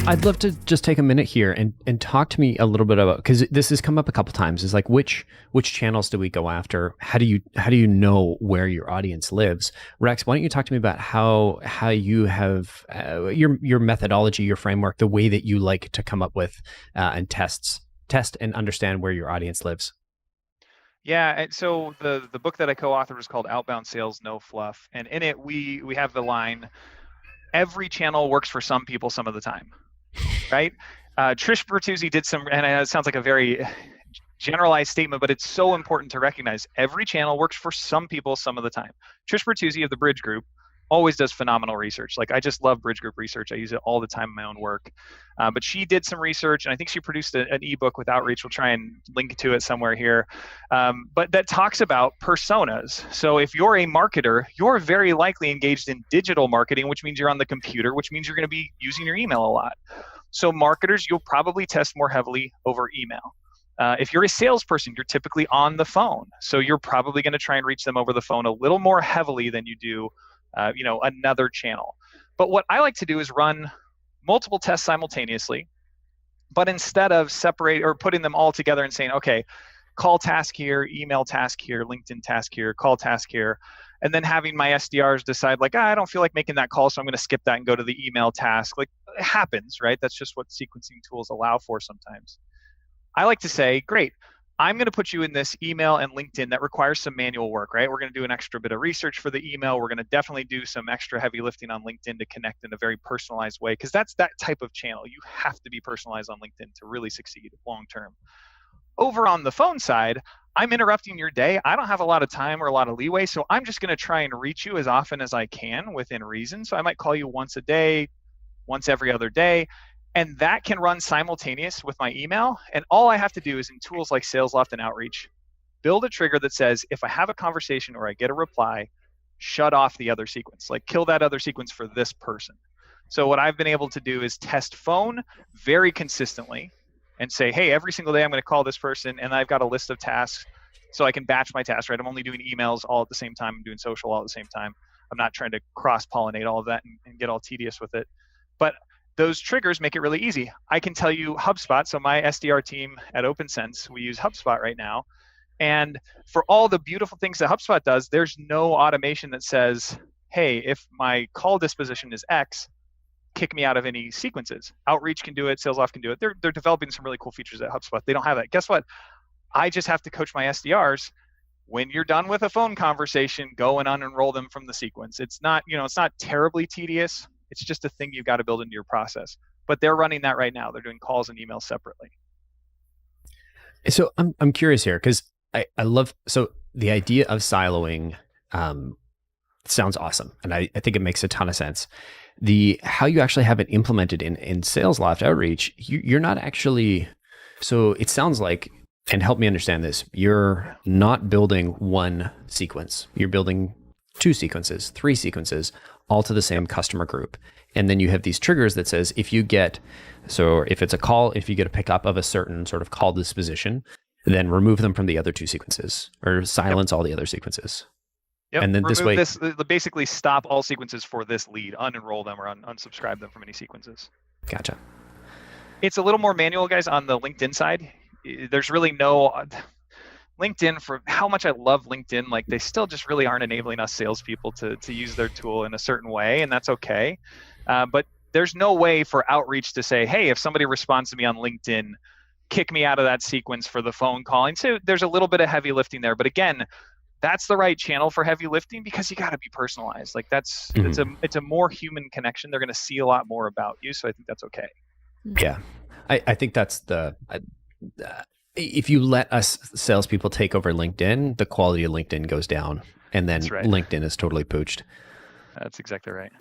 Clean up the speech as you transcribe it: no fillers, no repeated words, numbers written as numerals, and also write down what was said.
I'd love to just take a minute here and talk to me a little bit about, because this has come up a couple times, is like which channels do we go after? How do you know where your audience lives? Rex, why don't you talk to me about how you have your methodology, your framework, the way that you like to come up with and test and understand where your audience lives. Yeah, and so the book that I co-authored was called Outbound Sales No Fluff, and in it we have the line, every channel works for some people some of the time, right? Trish Bertuzzi did some, and it sounds like a very generalized statement, but it's so important to recognize every channel works for some people some of the time. Trish Bertuzzi of the Bridge Group always does phenomenal research. Like, I just love Bridge Group research. I use it all the time in my own work. But she did some research, and I think she produced an ebook with outreach. We'll try and link to it somewhere here. But that talks about personas. So if you're a marketer, you're very likely engaged in digital marketing, which means you're on the computer, which means you're going to be using your email a lot. So marketers, you'll probably test more heavily over email. If you're a salesperson, you're typically on the phone. So you're probably going to try and reach them over the phone a little more heavily than you do another channel. But what I like to do is run multiple tests simultaneously, but instead of separate or putting them all together and saying, okay, call task here, email task here, LinkedIn task here, call task here, and then having my SDRs decide like, I don't feel like making that call, so I'm going to skip that and go to the email task. Like, it happens, right? That's just what sequencing tools allow for sometimes. I like to say, great, I'm going to put you in this email and LinkedIn that requires some manual work, right? We're going to do an extra bit of research for the email. We're going to definitely do some extra heavy lifting on LinkedIn to connect in a very personalized way, because that's that type of channel. You have to be personalized on LinkedIn to really succeed long term. Over on the phone side, I'm interrupting your day. I don't have a lot of time or a lot of leeway, so I'm just going to try and reach you as often as I can within reason. So I might call you once a day, once every other day. And that can run simultaneous with my email. And all I have to do is, in tools like SalesLoft and Outreach, build a trigger that says, if I have a conversation or I get a reply, shut off the other sequence, like kill that other sequence for this person. So what I've been able to do is test phone very consistently and say, hey, every single day I'm going to call this person, and I've got a list of tasks so I can batch my tasks, right? I'm only doing emails all at the same time. I'm doing social all at the same time. I'm not trying to cross-pollinate all of that and get all tedious with it. But those triggers make it really easy. I can tell you HubSpot. So my SDR team at OpenSense, we use HubSpot right now. And for all the beautiful things that HubSpot does, there's no automation that says, hey, if my call disposition is X, kick me out of any sequences. Outreach can do it. SalesLoft can do it. They're developing some really cool features at HubSpot. They don't have that. Guess what? I just have to coach my SDRs. When you're done with a phone conversation, go and unenroll them from the sequence. It's not terribly tedious. It's just a thing you've got to build into your process. But they're running that right now. They're doing calls and emails separately. So I'm curious here, because I love, so the idea of siloing sounds awesome. And I think it makes a ton of sense. How you actually have it implemented in SalesLoft Outreach, you're not actually, so it sounds like, and help me understand this, you're not building one sequence. You're building 2 sequences, 3 sequences, all to the same customer group. And then you have these triggers that says, if it's a call, if you get a pickup of a certain sort of call disposition, then remove them from the other 2 sequences, or silence all the other sequences. Yep. And then this way, basically stop all sequences for this lead, unenroll them or unsubscribe them from any sequences. Gotcha. It's a little more manual, guys, on the LinkedIn side. There's really no LinkedIn, for how much I love LinkedIn, like they still just really aren't enabling us salespeople to use their tool in a certain way, and that's okay. But there's no way for Outreach to say, hey, if somebody responds to me on LinkedIn, kick me out of that sequence for the phone calling. So there's a little bit of heavy lifting there. But again, that's the right channel for heavy lifting, because you got to be personalized. Like it's a more human connection. They're going to see a lot more about you. So I think that's okay. Yeah. I think that's if you let us salespeople take over LinkedIn, the quality of LinkedIn goes down, and then right. LinkedIn is totally pooched. That's exactly right.